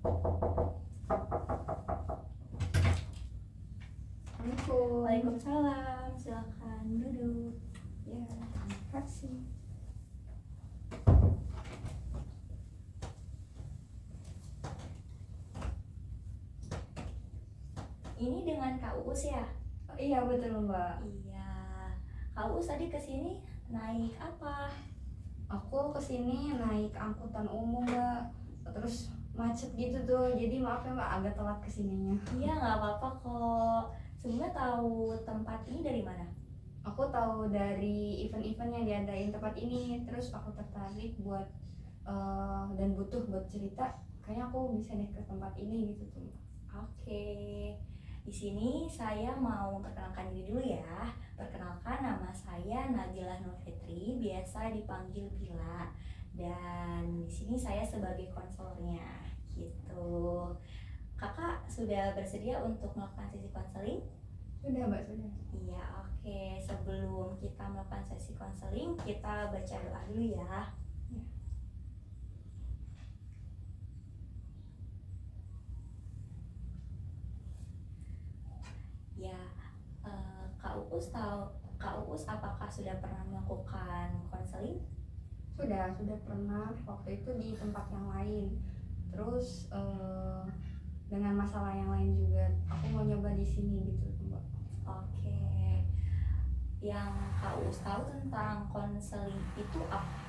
Assalamualaikum. Waalaikumsalam, silakan duduk. Ya, terima kasih. Ini dengan Kak Uus ya? Oh, iya betul Mbak. Iya. Kak Uus tadi kesini naik apa? Aku kesini naik angkutan umum Mbak. Terus macet gitu tuh. Jadi maaf ya Mbak, agak telat kesininya. Iya, nggak apa-apa kok. Sebenarnya tahu tempat ini dari mana? Aku tahu dari event-event yang diadain tempat ini. Terus aku tertarik buat dan butuh buat cerita. Kayaknya aku bisa deh ke tempat ini gitu tuh Mbak. Oke. Di sini saya mau memperkenalkan diri dulu ya. Perkenalkan, nama saya Nabila Nur Fitri, biasa dipanggil Bila. Dan di sini saya sebagai konselornya, gitu. Kakak sudah bersedia untuk melakukan sesi konseling? Sudah Mbak, sudah. Iya, oke. Sebelum kita melakukan sesi konseling, kita baca doa dulu ya. Ya, Kak Uus apakah sudah pernah melakukan konseling? Sudah pernah waktu itu di tempat yang lain. Terus dengan masalah yang lain juga. Aku mau nyoba di sini gitu Mbak. Oke. Yang Kak Uus tahu tentang konseling itu apa?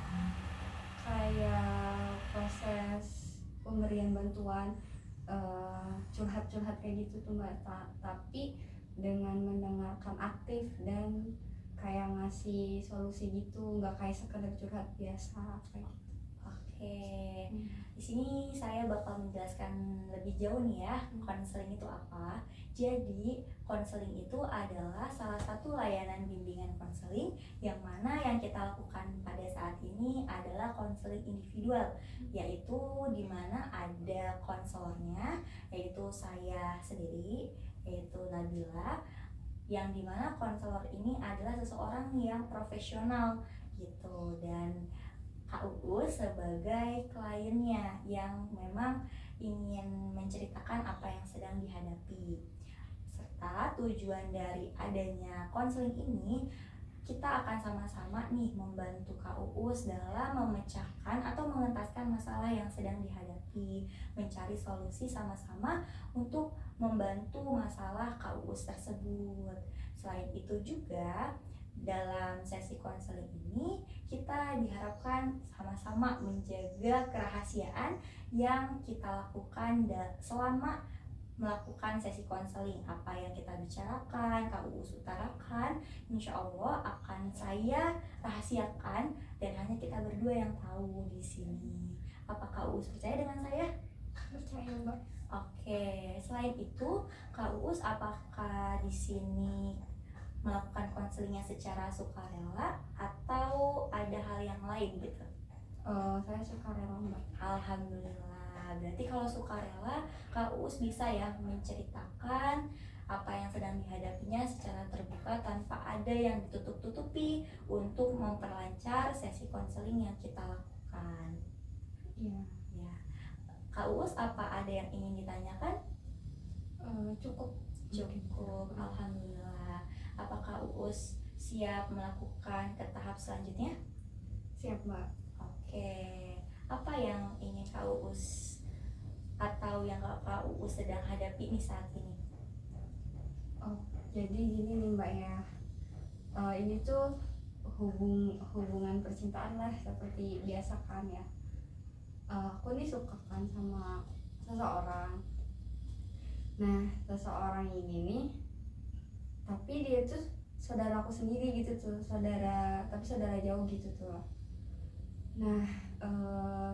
Kayak proses pemberian bantuan, curhat-curhat kayak gitu tuh Mbak. Tapi dengan mendengarkan aktif dan kayak ngasih solusi gitu, nggak kayak sekedar curhat biasa kayak gitu. Oke. Di sini saya bakal menjelaskan lebih jauh nih ya, konseling itu apa. Jadi, konseling itu adalah salah satu layanan bimbingan konseling yang mana yang kita lakukan pada saat ini adalah konseling individual, yaitu di mana ada konselornya, yaitu saya sendiri, yaitu Nabila, yang dimana konselor ini adalah seseorang yang profesional gitu, dan Kak Uus sebagai kliennya yang memang ingin menceritakan apa yang sedang dihadapi. Serta tujuan dari adanya konseling ini, kita akan sama-sama nih membantu Kak Uus dalam memecahkan atau mengentaskan masalah yang sedang dihadapi, mencari solusi sama-sama untuk membantu masalah Kak Uus tersebut. Selain itu juga, dalam sesi konseling ini kita diharapkan sama-sama menjaga kerahasiaan yang kita lakukan selama melakukan sesi konseling. Apa yang kita bicarakan, Kak Uus utarakan, insya Allah akan saya rahasiakan dan hanya kita berdua yang tahu di sini. Apa Kak Uus percaya dengan saya? Percaya Mbak. Oke. Selain itu, Kak Uus apakah di sini melakukan konselingnya secara sukarela atau ada hal yang lain gitu? Saya sukarela Mbak. Alhamdulillah. Berarti kalau sukarela, Kak Uus bisa ya menceritakan apa yang sedang dihadapinya secara terbuka tanpa ada yang ditutup-tutupi untuk memperlancar sesi konseling yang kita lakukan. Iya. Ya. Kak Uus apa ada yang ingin ditanyakan? Cukup. Alhamdulillah. Apakah Uus siap melakukan ke tahap selanjutnya? Siap Mbak. Oke. Apa yang ingin Kak Uus atau yang Kak Uus sedang hadapi nih saat ini? Jadi gini nih Mbak ya. Ini tuh hubungan percintaan lah seperti biasa kan ya. Aku nih suka kan sama seseorang. Nah, seseorang ini nih, tapi dia tuh saudara aku sendiri gitu tuh, tapi saudara jauh gitu tuh. Nah,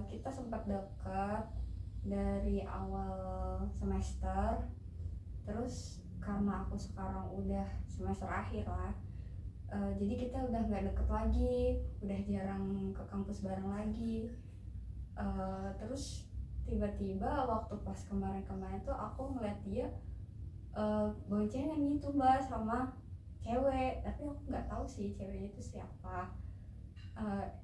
kita sempat dekat dari awal semester. Terus karena aku sekarang udah semester akhir lah, jadi kita udah nggak deket lagi, udah jarang ke kampus bareng lagi. Terus tiba-tiba waktu pas kemarin tuh aku ngeliat dia boncengan gitu Mbak sama cewek, tapi aku nggak tahu sih ceweknya itu siapa.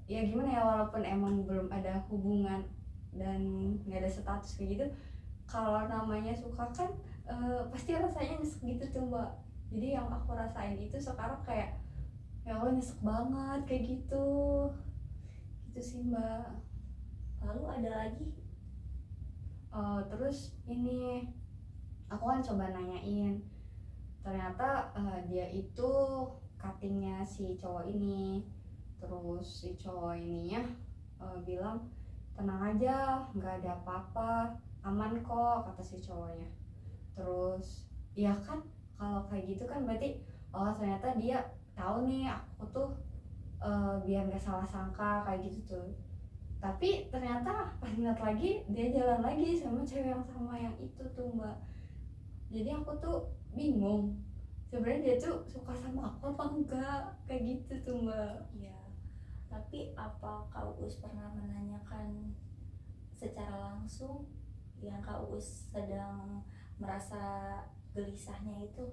Ya gimana ya, walaupun emang belum ada hubungan dan nggak ada status kayak gitu, kalau namanya suka kan pasti rasanya nyesek gitu tuh Mbak. Jadi yang aku rasain itu sekarang kayak ya Allah nyesek banget kayak gitu sih Mbak. Lalu ada lagi? Terus ini aku kan coba nanyain, ternyata dia itu cuttingnya si cowok ini. Terus si cowok ininya bilang tenang aja, nggak ada apa-apa, aman kok, kata si cowoknya. Terus ya kan kalau kayak gitu kan berarti oh ternyata dia tahu nih aku tuh biar nggak salah sangka kayak gitu tuh. Tapi ternyata pas ingat lagi dia jalan lagi sama cewek yang sama yang itu tuh Mbak. Jadi aku tuh bingung sebenarnya dia tuh suka sama aku apa enggak kayak gitu tuh Mbak. Iya. Tapi apa Kak Uus pernah menanyakan secara langsung yang Kak Uus sedang merasa gelisahnya itu?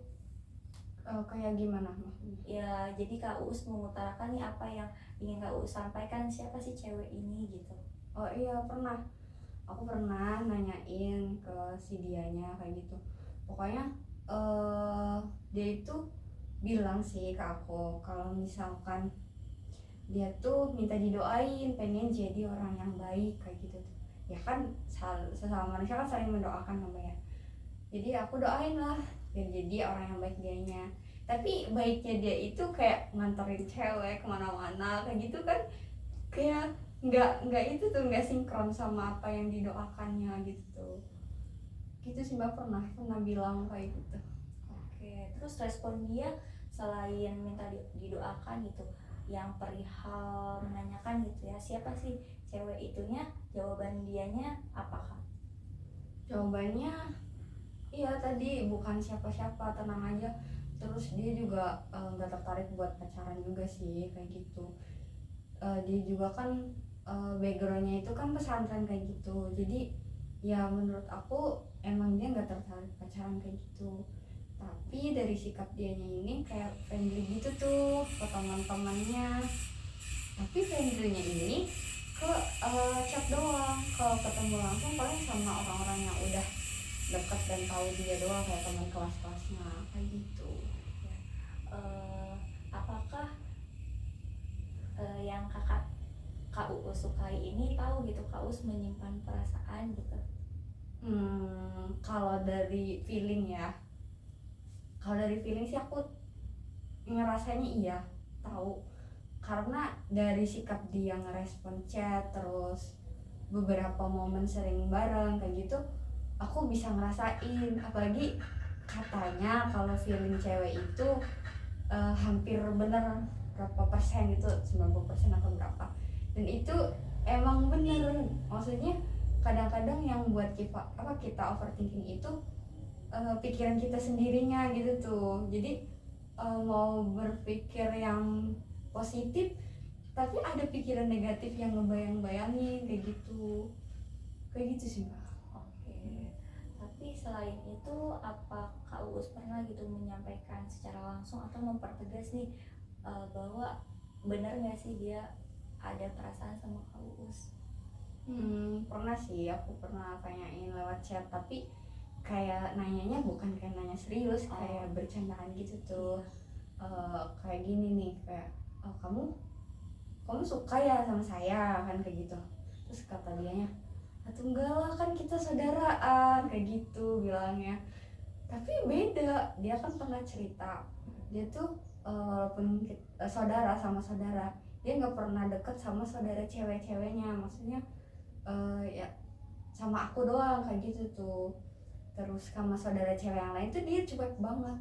Kayak gimana maksudnya? Ya, jadi Kak Uus mengutarakan nih apa yang ingin Kak Uus sampaikan, siapa sih cewek ini gitu. Oh iya pernah, aku pernah nanyain ke si dianya kayak gitu. Pokoknya dia itu bilang sih ke aku kalau misalkan dia tuh minta didoain, pengen jadi orang yang baik kayak gitu tuh. Ya kan sesama manusia kan saling mendoakan Mbak ya. Jadi aku doain lah biar jadi orang yang baik dianya. Tapi baiknya dia itu kayak nganterin cewek kemana-mana kayak gitu kan, kayak nggak itu tuh nggak sinkron sama apa yang didoakannya gitu. Gitu sih Mbak, pernah bilang kayak gitu. Oke, terus respon dia selain minta didoakan gitu, yang perihal menanyakan gitu ya, siapa sih cewek itunya, jawaban dianya apakah? Jawabannya iya tadi bukan siapa-siapa, tenang aja. Terus dia juga nggak tertarik buat pacaran juga sih kayak gitu. Dia juga kan backgroundnya itu kan pesantren kayak gitu. Jadi ya menurut aku emang dia nggak tertarik pacaran kayak gitu. Tapi dari sikap dianya ini kayak friendly gitu tuh ke teman-temannya. Tapi friendly-nya ini ke chat doang. Kalau ketemu langsung paling sama orang-orang yang udah dekat dan tahu dia doang, kayak teman kelas-kelasnya kayak gitu. Apakah yang Kak Uus sukai ini tahu gitu Kak Uus menyimpan perasaan gitu? Kalau dari feeling ya, sih aku ngerasanya iya tahu, karena dari sikap dia ngerespon chat, terus beberapa momen sering bareng kayak gitu, aku bisa ngerasain. Apalagi katanya kalau feeling cewek itu hampir bener berapa persen gitu, 90% atau berapa, dan itu emang bener. Maksudnya kadang-kadang yang buat kita overthinking itu pikiran kita sendirinya gitu tuh. Jadi mau berpikir yang positif tapi ada pikiran negatif yang ngebayang-bayangin kayak gitu sih Mbak. Oke. Tapi selain itu apa Kak Uus pernah gitu menyampaikan secara langsung atau mempertegas nih bahwa benar nggak sih dia ada perasaan sama Kak Uus? Pernah sih, aku pernah tanyain lewat chat, tapi kayak nanyanya bukan kayak nanya serius, kayak bercandaan gitu tuh. Kayak gini nih, kayak kamu suka ya sama saya kan kayak gitu. Terus kata dianya, atau enggak lah kan kita saudaraan kayak gitu bilangnya. Tapi beda, dia kan pernah cerita dia tuh walaupun saudara sama saudara, dia nggak pernah deket sama saudara cewek-ceweknya. Maksudnya ya sama aku doang kayak gitu tuh. Terus sama saudara cewek yang lain tuh dia cuek banget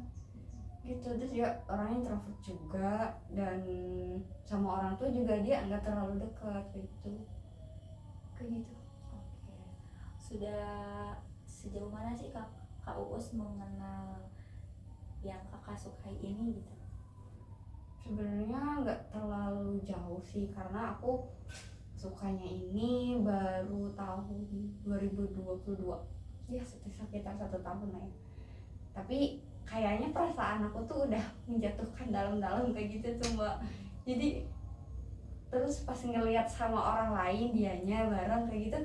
gitu. Terus dia orangnya introvert juga, dan sama orang tua juga dia nggak terlalu dekat gitu kayak gitu. Oke. Sudah sejauh mana sih Kak Uus mengenal yang Kakak sukai ini gitu? Sebenarnya nggak terlalu jauh sih, karena aku sukanya ini baru tahun 2022 ya, sekitar 1 tahun lah ya. Tapi kayaknya perasaan aku tuh udah menjatuhkan dalam-dalam kayak gitu tuh Mbak. Jadi terus pas ngelihat sama orang lain dianya bareng kayak gitu,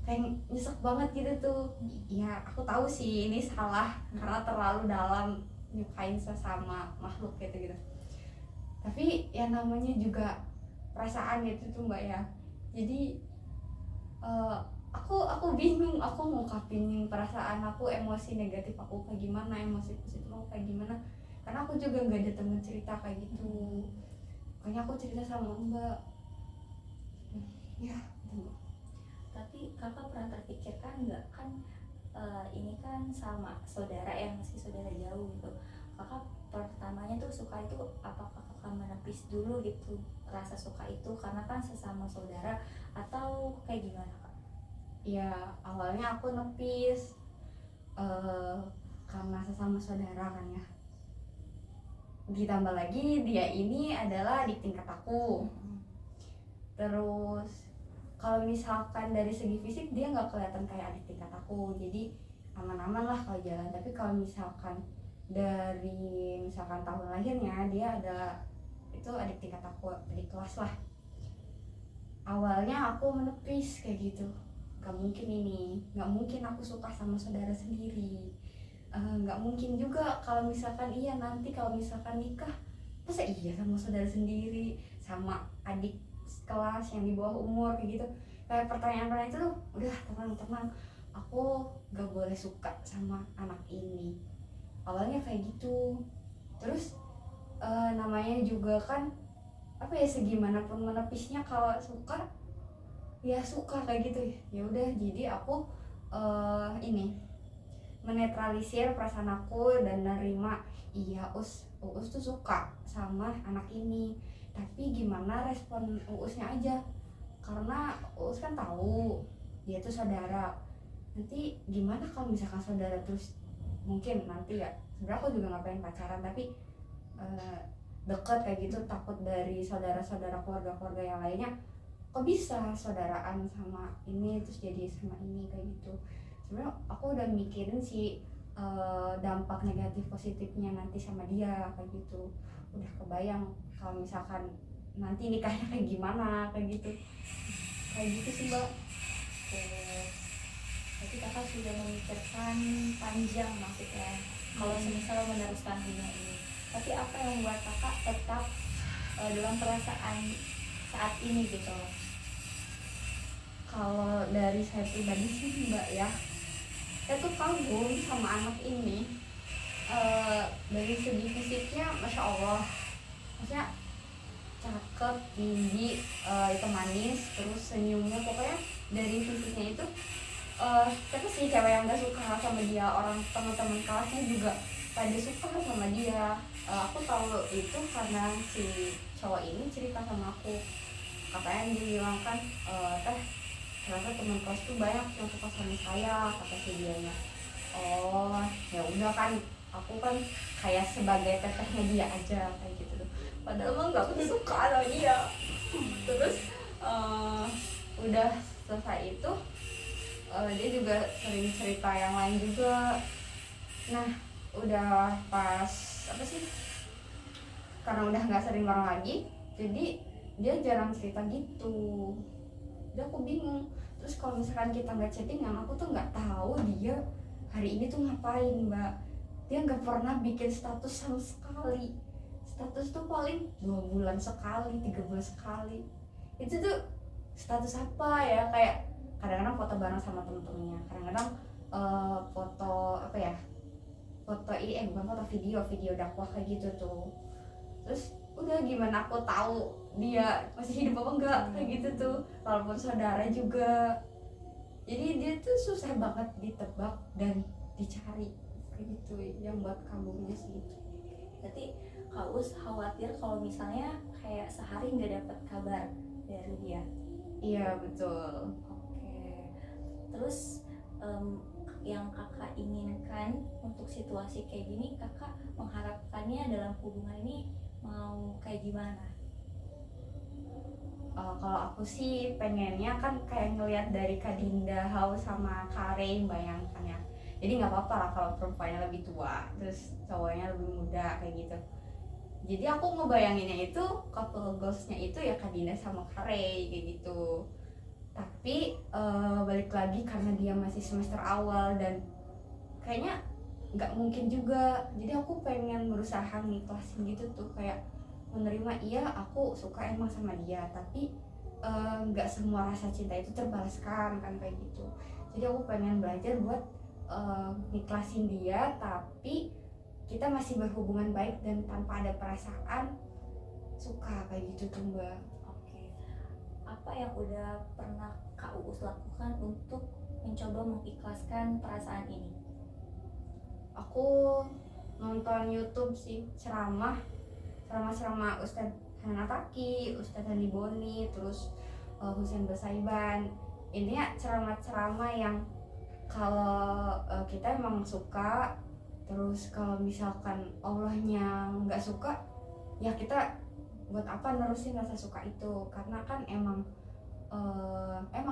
kayak nyesek banget gitu tuh. Ya aku tahu sih ini salah karena terlalu dalam nyukain sesama makhluk gitu gitu, tapi ya namanya juga perasaan gitu tuh mbak ya. Jadi aku bingung aku ngungkapin perasaan aku, emosi negatif aku kayak gimana, emosi positif aku kayak gimana, karena aku juga nggak ada temen cerita kayak gitu. Makanya aku cerita sama mbak ya gitu. Tapi kakak pernah terpikirkan nggak, kan ini kan sama saudara yang masih saudara jauh gitu, kakak pertamanya tuh suka itu apakah kakak menepis dulu gitu rasa suka itu karena kan sesama saudara, atau kayak gimana kak? Ya awalnya aku nepis karena sesama saudara kan ya, ditambah lagi dia ini adalah adik tingkat aku. Terus kalau misalkan dari segi fisik dia nggak kelihatan kayak adik tingkat aku, jadi aman-aman lah kalau jalan. Tapi kalau misalkan dari misalkan tahun lahirnya, dia ada itu adik tingkat aku, adik kelas lah. Awalnya aku menepis kayak gitu, nggak mungkin ini, nggak mungkin aku suka sama saudara sendiri. Nggak mungkin juga kalau misalkan iya nanti kalau misalkan nikah, masa iya sama saudara sendiri, sama adik kelas yang di bawah umur kayak gitu. Kayak pertanyaan-pertanyaan itu tuh udah tenang, aku gak boleh suka sama anak ini. Awalnya kayak gitu. Terus namanya juga kan apa ya, segimanapun menepisnya kalau suka ya suka kayak gitu ya udah. Jadi aku ini menetralisir perasaan aku dan nerima iya Uus tuh suka sama anak ini, tapi gimana respon Uusnya aja, karena Uus kan tahu dia tuh saudara. Nanti gimana kalau misalkan saudara terus, mungkin nanti ya sebenarnya aku juga nggak pengen pacaran tapi deket kayak gitu, takut dari saudara-saudara keluarga-keluarga yang lainnya kok bisa saudaraan sama ini terus jadi sama ini kayak gitu. Sebenarnya aku udah mikirin sih dampak negatif positifnya nanti sama dia kayak gitu, udah kebayang kalau misalkan nanti nikahnya kayak gimana kayak gitu sih mbak. Oke, berarti kakak sudah memikirkan panjang maksudnya kalau semisal meneruskan hubungan ini. Tapi apa yang membuat kakak tetap dalam perasaan saat ini gitu? Kalau dari saya pribadi sih mbak ya, saya tuh kagum sama anak ini. Dari segi fisiknya masya Allah, maksudnya cakep, tinggi, itu manis, terus senyumnya, pokoknya dari fisiknya itu tapi sih cewek yang gak suka sama dia, orang teman-teman kelasnya juga pada suka sama dia. Aku tahu itu karena si cowok ini cerita sama aku, katanya dia bilang kan teh ternyata teman kelas tuh banyak yang suka sama saya, kata si dianya. Oh ya udah kan, aku kan kayak sebagai tetehnya dia aja kayak gitu, padahal mah nggak suka sama dia. Terus udah selesai itu dia juga sering cerita yang lain juga. Nah udah pas apa sih, karena udah nggak sering bareng lagi, jadi dia jarang cerita gitu. Udah aku bingung. Terus kalau misalkan kita nggak chattingan, aku tuh nggak tahu dia hari ini tuh ngapain mbak. Dia nggak pernah bikin status sama sekali. Status tuh paling 2 bulan sekali, 3 bulan sekali. Itu tuh status apa ya, kayak kadang-kadang foto bareng sama temen-temennya, kadang-kadang foto apa ya, foto bukan foto, video dakwah kayak gitu tuh. Terus udah gimana aku tahu dia masih hidup apa enggak kayak gitu tuh, walaupun saudara juga. Jadi dia tuh susah banget ditebak dan dicari kayak gitu, yang buat kagumnya sih. Berarti Kak Us khawatir kalau misalnya kayak sehari nggak dapat kabar dari dia. Iya betul. Oke. Terus yang kakak inginkan untuk situasi kayak gini, kakak mengharapkannya dalam hubungan ini mau kayak gimana? Kalau aku sih pengennya kan kayak ngelihat dari Kak Dinda Hau sama Kak Rey, bayangkan ya. Jadi nggak apa-apa lah kalau perempuannya lebih tua, terus cowoknya lebih muda kayak gitu. Jadi aku ngebayanginnya itu couple goalsnya itu ya Kak Dinda sama Kak Rey kayak gitu. Tapi balik lagi karena dia masih semester awal dan kayaknya nggak mungkin juga, jadi aku pengen berusaha ngiklasin gitu tuh, kayak menerima iya aku suka emang sama dia, tapi nggak semua rasa cinta itu terbalaskan kan kayak gitu. Jadi aku pengen belajar buat ngiklasin dia, tapi kita masih berhubungan baik dan tanpa ada perasaan suka kayak gitu tuh Mbak. Oke. Apa yang udah pernah Kak Uus lakukan untuk mencoba mengikhlaskan perasaan ini? Aku nonton YouTube sih, ceramah Ustadz Hanan Ataki, Ustadz Handi Boni, terus Husain Basaiban. Ini ya ceramah-ceramah yang kalau kita emang suka, terus kalau misalkan Allahnya nggak suka, ya kita buat apa nerusin rasa suka itu, karena kan emang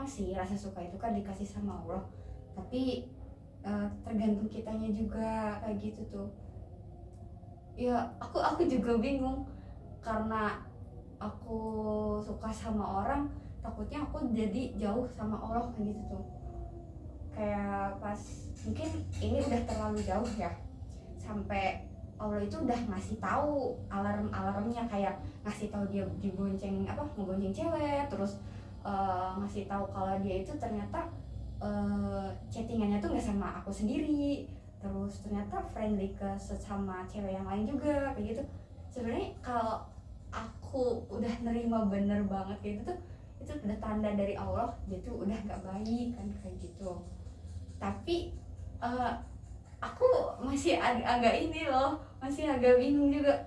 sih rasa suka itu kan dikasih sama Allah, tapi tergantung kitanya juga kayak gitu tuh. Ya aku juga bingung, karena aku suka sama orang takutnya aku jadi jauh sama Allah kayak gitu tuh. Kayak pas mungkin ini udah terlalu jauh ya, sampai Allah itu udah ngasih tahu alarmnya, kayak ngasih tahu dia dibonceng ngebonceng cewek, terus ngasih tahu kalau dia itu ternyata chattingannya tuh nggak sama aku sendiri, terus ternyata friendly ke sesama cewek yang lain juga kayak gitu. Sebenarnya kalau aku udah nerima bener banget kayak gitu tuh, itu udah tanda dari Allah dia tuh udah nggak baik kan kayak gitu. Tapi aku masih agak ini loh, masih agak bingung juga,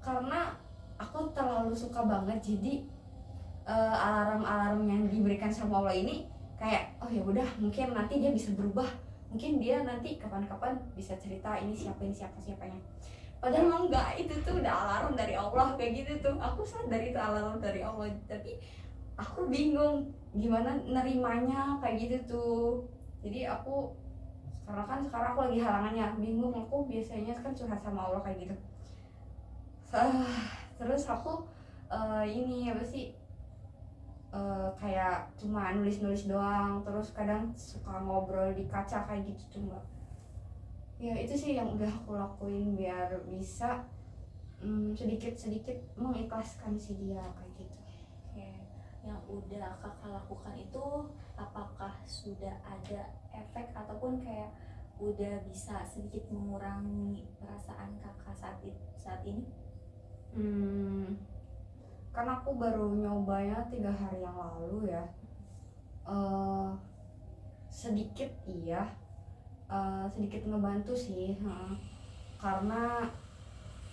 karena aku terlalu suka banget, jadi alarm-alarm yang diberikan sama Allah ini kayak oh ya udah mungkin nanti dia bisa berubah, mungkin dia nanti kapan-kapan bisa cerita ini siapanya, padahal emang enggak, itu tuh udah alarm dari Allah kayak gitu tuh. Aku sadar itu alarm dari Allah, tapi aku bingung gimana nerimanya kayak gitu tuh. Jadi aku karena kan sekarang aku lagi halangannya, bingung, aku biasanya kan curhat sama Allah kayak gitu. Terus aku ini apa sih, kayak cuma nulis-nulis doang, terus kadang suka ngobrol di kaca kayak gitu tuh Mbak. Ya itu sih yang udah aku lakuin biar bisa sedikit-sedikit mengikhlaskan si dia kayak gitu. Oke. Yang udah Kakak lakukan itu apakah sudah ada efek ataupun kayak udah bisa sedikit mengurangi perasaan Kakak saat ini? Karena aku baru nyobanya 3 hari yang lalu ya. Sedikit iya, sedikit ngebantu sih, karena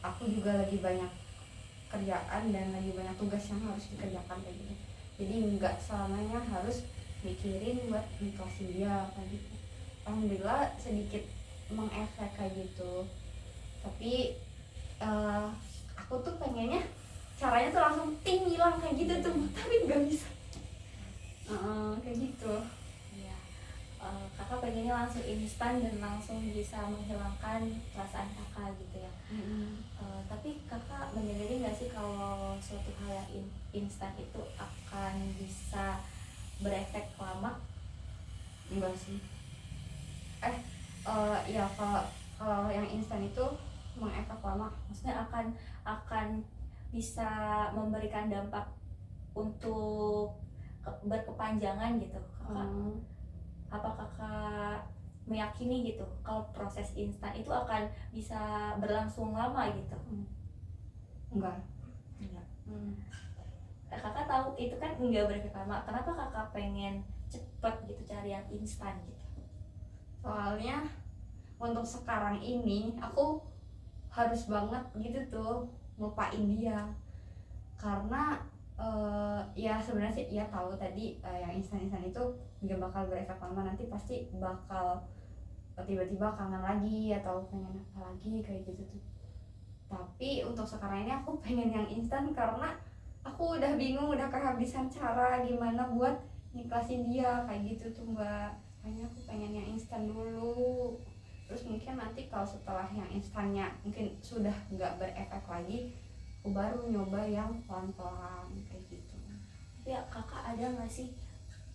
aku juga lagi banyak kerjaan dan lagi banyak tugas yang harus dikerjakan kayak gitu. Jadi nggak selamanya harus mikirin buat nikmatin dia kayak gitu. Alhamdulillah sedikit mengefek kayak gitu. Tapi aku tuh pengennya caranya tuh langsung ting hilang kayak gitu tuh, tapi nggak bisa. Kayak gitu. Iya. Kakak pengennya langsung instan dan langsung bisa menghilangkan perasaan kakak gitu ya. Tapi kakak menyadari nggak sih kalau suatu hal yang instan itu akan bisa berefek lama? Enggak sih. Ya kalau yang instan itu mengefek lama, Maksudnya akan bisa memberikan dampak untuk berkepanjangan gitu. Apa kakak meyakini gitu kalau proses instan itu akan bisa berlangsung lama gitu? enggak. Kakak tahu itu kan enggak berefek lama, kenapa kakak pengen cepet gitu cari yang instan gitu? Soalnya untuk sekarang ini aku harus banget gitu tuh ngelupain dia, karena ya sebenarnya sih ya tahu tadi yang instan-instan itu nggak bakal berefek lama, nanti pasti bakal tiba-tiba kangen lagi atau pengen apa lagi kayak gitu tuh. Tapi untuk sekarang ini aku pengen yang instan karena aku udah bingung, udah kehabisan cara gimana buat nikhlasin dia kayak gitu tuh Mbak. Makanya aku pengen yang instan dulu, terus mungkin nanti kalau setelah yang instannya mungkin sudah nggak berefek lagi, aku baru nyoba yang pelan-pelan kayak gitu. Ya kakak ada nggak sih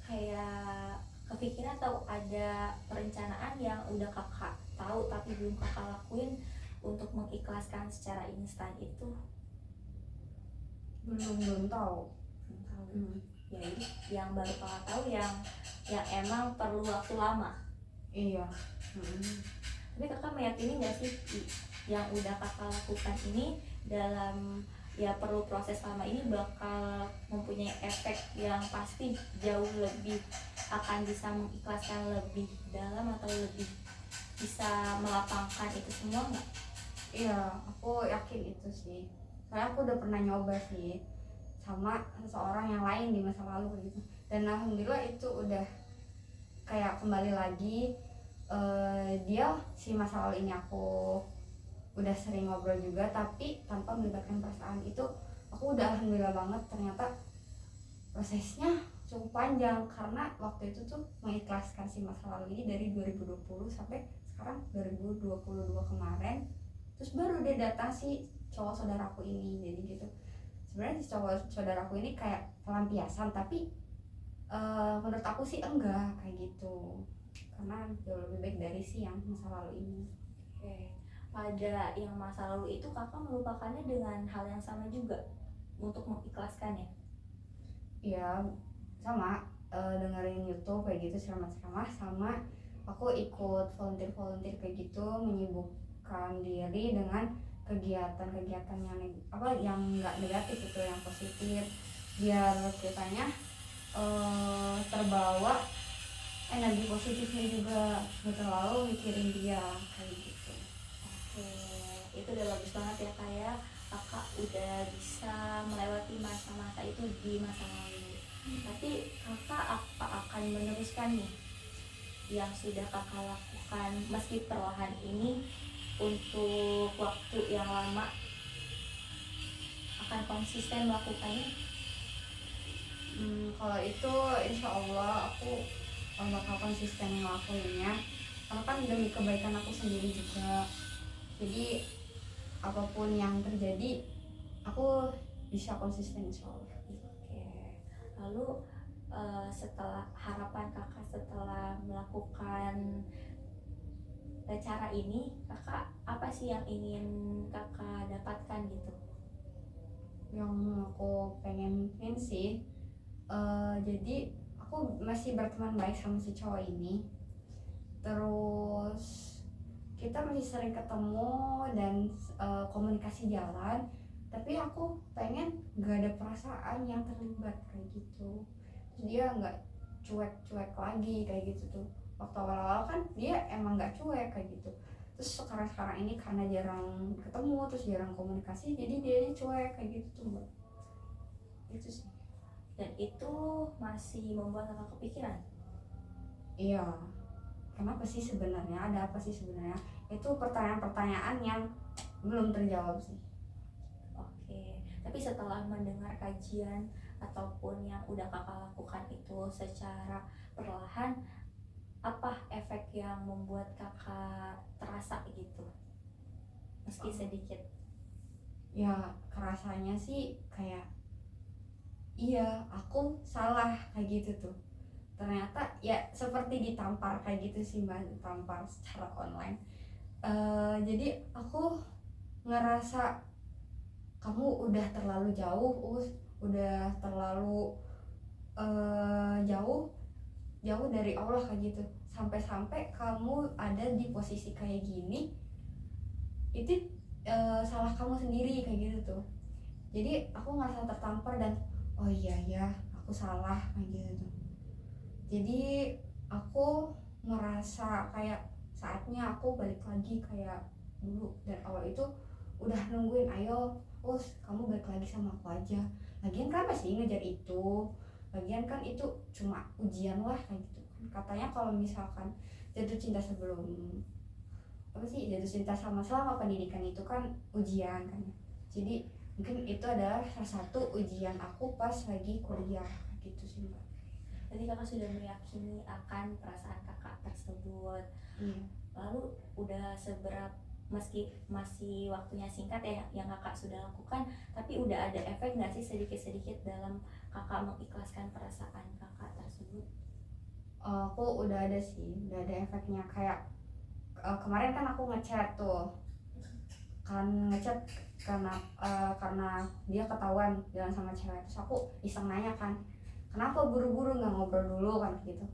kayak kepikiran atau ada perencanaan yang udah kakak tahu tapi belum kakak lakuin untuk mengikhlaskan secara instan itu? Belum tahu. Belum tahu. Ya ini yang baru kakak tahu yang emang perlu waktu lama. Iya. Tapi kakak meyakini nggak sih yang udah kakak lakukan ini dalam ya perlu proses lama ini bakal mempunyai efek yang pasti jauh lebih akan bisa mengikhlaskan lebih dalam atau lebih bisa melapangkan itu semua nggak? Iya, aku yakin itu sih. Soalnya aku udah pernah nyoba sih sama seseorang yang lain di masa lalu gitu. Dan alhamdulillah itu udah kayak kembali lagi. Dia si masa lalu ini aku udah sering ngobrol juga, tapi tanpa melibatkan perasaan. Itu aku udah alhamdulillah banget. Ternyata prosesnya cukup panjang karena waktu itu tuh mengikhlaskan si masa lalu ini dari 2020 sampai sekarang 2022 kemarin. Terus baru dia datang si cowok saudaraku ini. Jadi gitu, sebenarnya si cowok saudaraku ini kayak pelampiasan, tapi menurut aku sih enggak kayak gitu, karena jauh lebih baik dari si yang masa lalu ini. Oke. Pada yang masa lalu itu kakak melupakannya dengan hal yang sama juga untuk mengikhlaskannya? Iya, sama, dengerin YouTube kayak gitu ceramah-ceramah, sama aku ikut volunteer kayak gitu, menyibukkan diri dengan kegiatan-kegiatan yang nggak negatif, itu yang positif, biar kitanya terbawa energi positifnya juga, nggak terlalu mikirin dia kayak gitu. Oke, itu udah bagus banget ya kayak kakak udah bisa melewati masa-masa itu di masa lalu. Tapi kakak apa akan meneruskan nih yang sudah kakak lakukan meski perlahan ini untuk waktu yang lama, akan konsisten melakukannya? Kalau itu insya Allah aku bakal konsisten ngelakuinnya, karena kan demi kebaikan aku sendiri juga. Jadi apapun yang terjadi aku bisa konsisten insya Allah. Oke, lalu setelah harapan kakak setelah melakukan cara ini, kakak apa sih yang ingin kakak dapatkan gitu? Yang aku pengen sih, jadi aku masih berteman baik sama si cowok ini, terus kita masih sering ketemu dan komunikasi jalan, tapi aku pengen gak ada perasaan yang terlibat kayak gitu. Terus dia nggak cuek-cuek lagi kayak gitu tuh. Waktu awal-awal kan dia emang nggak cuek kayak gitu, terus sekarang ini karena jarang ketemu terus jarang komunikasi, jadi dia cuek kayak gitu tuh mbak. Itu sih. Dan itu masih membuat kakak kepikiran? Iya, kenapa sih sebenarnya, ada apa sih sebenarnya, itu pertanyaan-pertanyaan yang belum terjawab sih. Oke, tapi setelah mendengar kajian ataupun yang udah kakak lakukan itu secara perlahan, apa efek yang membuat kakak terasa gitu, meski sedikit? Ya kerasanya sih kayak iya aku salah kayak gitu tuh. Ternyata ya seperti ditampar kayak gitu sih mbak, ditampar secara online. Jadi aku ngerasa kamu udah terlalu jauh, udah terlalu jauh dari Allah kayak gitu. Sampai-sampai kamu ada di posisi kayak gini, itu salah kamu sendiri kayak gitu tuh. Jadi aku ngerasa tertampar dan oh iya ya aku salah kayak gitu tuh. Jadi aku merasa kayak saatnya aku balik lagi kayak dulu, dan awal itu udah nungguin ayo kamu balik lagi sama aku aja, lagian kan masih ngejar itu, lagian kan itu cuma ujian lah kayak gitu kan. Katanya kalau misalkan jatuh cinta sebelum jatuh cinta selama pendidikan itu kan ujian kan ya. Jadi mungkin itu adalah salah satu ujian aku pas lagi kuliah gitu sih mbak. Jadi kakak sudah meyakini akan perasaan kakak tersebut. Iya. Lalu udah seberapa, meski masih waktunya singkat ya yang kakak sudah lakukan, tapi udah ada efek nggak sih sedikit-sedikit dalam kakak mengikhlaskan perasaan kakak tersebut? Aku udah ada sih, udah ada efeknya. Kayak kemarin kan aku ngechat tuh, kan ngechat karena dia ketahuan jalan sama cewek. Terus aku iseng nanya kan, kenapa buru-buru nggak ngobrol dulu kan gitu.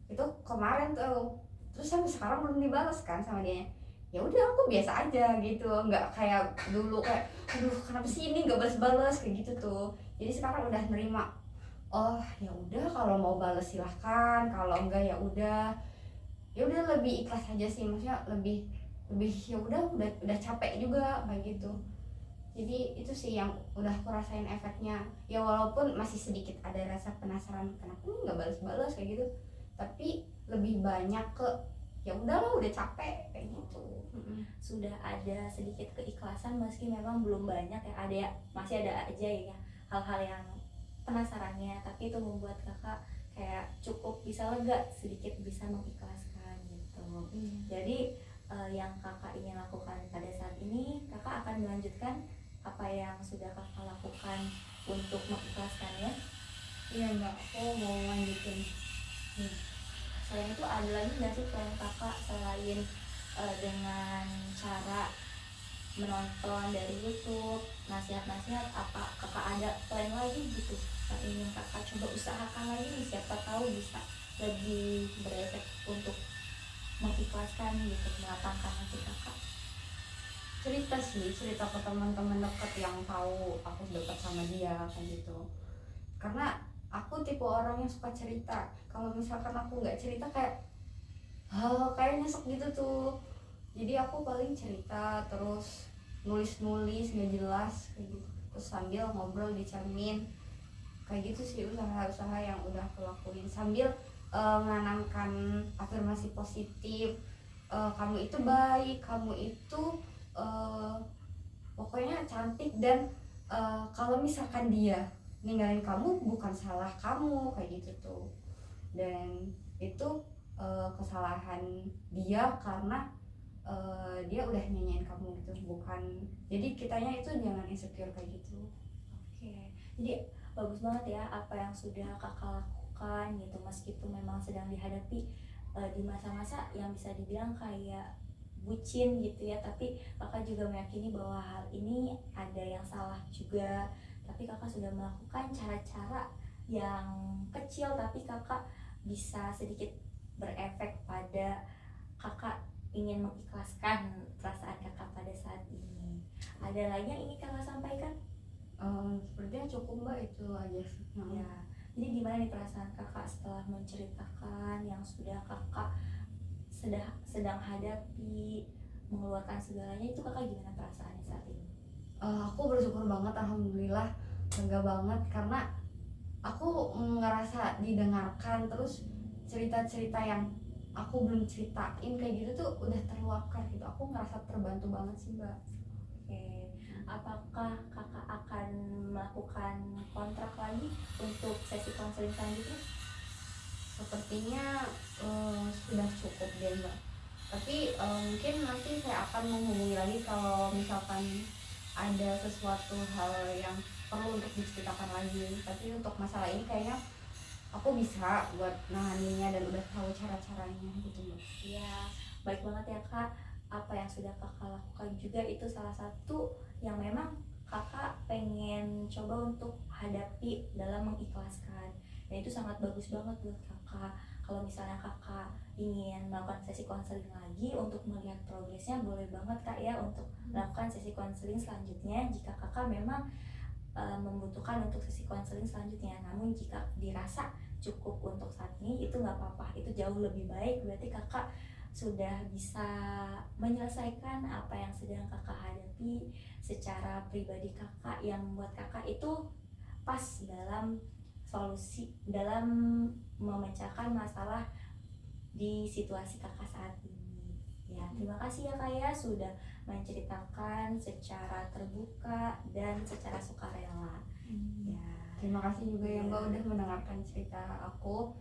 Itu kemarin tuh, terus sampai sekarang belum dibalas kan sama dia. Ya udah, aku biasa aja gitu, nggak kayak dulu kayak aduh kenapa sih ini nggak balas-balas kayak gitu tuh. Jadi sekarang udah nerima, oh ya udah kalau mau balas silahkan, kalau enggak ya udah. Ya udah, lebih ikhlas aja sih, maksudnya lebih lebih ya udah capek juga kayak gitu. Jadi itu sih yang udah aku rasain efeknya. Ya walaupun masih sedikit ada rasa penasaran kenapa nih nggak balas-balas kayak gitu, tapi lebih banyak ke ya udahlah udah capek kayak gitu. Sudah ada sedikit keikhlasan meski memang belum banyak ya, masih ada aja ya hal-hal yang penasarannya, tapi itu membuat kakak kayak cukup bisa lega, sedikit bisa mengikhlaskan gitu. Jadi yang kakak ingin lakukan pada saat ini, kakak akan melanjutkan apa yang sudah kakak lakukan untuk mengikhlaskannya. Iya enggak, aku mau lanjutin. Selain itu ada lagi nggak sih plan kakak selain dengan cara menonton dari YouTube nasihat-nasihat, apa kakak ada plan lagi gitu yang ingin kakak coba usahakan lagi nih, siapa tahu bisa lebih berefek untuk mengikhlaskan gitu, melapangkan hati kakak. Cerita sih, cerita ke teman-teman dekat yang tahu aku dekat sama dia kayak gitu. Karena aku tipe orang yang suka cerita. Kalau misalkan aku nggak cerita kayak nyesek gitu tuh. Jadi aku paling cerita terus nulis-nulis nggak jelas kayak gitu, terus sambil ngobrol di cermin kayak gitu sih. Usaha-usaha yang udah aku lakuin sambil menanamkan afirmasi positif. Kamu itu baik, kamu itu pokoknya cantik, dan kalau misalkan dia ninggalin kamu bukan salah kamu kayak gitu tuh. Dan itu kesalahan dia karena dia udah nyanyiin kamu gitu, bukan. Jadi kitanya itu jangan insecure kayak gitu. Oke, jadi bagus banget ya apa yang sudah kakak lakukan gitu, meskipun memang sedang dihadapi di masa-masa yang bisa dibilang kayak bucin gitu ya, tapi kakak juga meyakini bahwa hal ini ada yang salah juga, tapi kakak sudah melakukan cara-cara yang kecil tapi kakak bisa sedikit berefek pada kakak ingin mengikhlaskan perasaan kakak pada saat ini. Ada lagi yang ingin kakak sampaikan? Sepertinya cukup mbak, itu aja sih. Ya, jadi gimana nih perasaan kakak setelah menceritakan yang sudah kakak sedang hadapi, mengeluarkan segalanya, itu kakak gimana perasaannya saat ini? Aku bersyukur banget, alhamdulillah, lega banget karena aku ngerasa didengarkan, terus cerita-cerita yang aku belum ceritain kayak gitu tuh udah terluapkan gitu. Aku ngerasa terbantu banget sih mbak. Oke, apakah kakak akan melakukan kontrak lagi untuk sesi konseling selanjutnya? Sepertinya sudah cukup deh mbak, tapi mungkin nanti saya akan menghubungi lagi kalau misalkan ada sesuatu hal yang perlu untuk diceritakan lagi. Tapi untuk masalah ini kayaknya aku bisa buat nanganinnya dan udah tahu cara-caranya gitu mbak. Ya, baik banget ya kak, apa yang sudah kakak lakukan juga itu salah satu yang memang kakak pengen coba untuk hadapi dalam mengikhlaskan, dan itu sangat bagus banget buat kakak. Kalau misalnya kakak ingin melakukan sesi konseling lagi untuk melihat progresnya, boleh banget kak ya untuk melakukan sesi konseling selanjutnya jika kakak memang membutuhkan untuk sesi konseling selanjutnya. Namun jika dirasa cukup untuk saat ini, itu nggak apa-apa, itu jauh lebih baik, berarti kakak sudah bisa menyelesaikan apa yang sedang kakak hadapi secara pribadi kakak, yang membuat kakak itu pas dalam solusi, dalam memecahkan masalah di situasi kakak saat ini. Ya, terima kasih ya kak ya sudah menceritakan secara terbuka dan secara sukarela. Ya, Terima kasih juga ya mbak udah mendengarkan cerita aku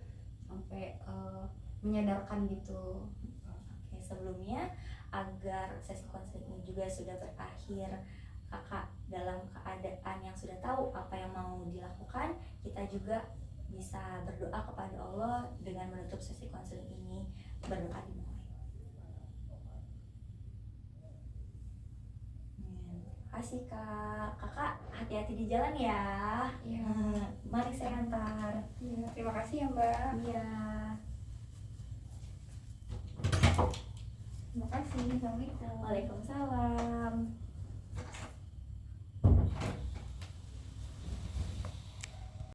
sampai menyadarkan gitu. oke, sebelumnya agar sesi konseling ini juga sudah berakhir, kakak dalam keadaan yang sudah tahu apa yang mau dilakukan, kita juga bisa berdoa kepada Allah dengan menutup sesi konseling ini, berdoa dimulai. Kasih Kak, kakak hati-hati di jalan ya. Iya. Mari saya antar. Iya, terima kasih ya Mbak. Iya. Terima kasih. Assalamualaikum. Waalaikumsalam.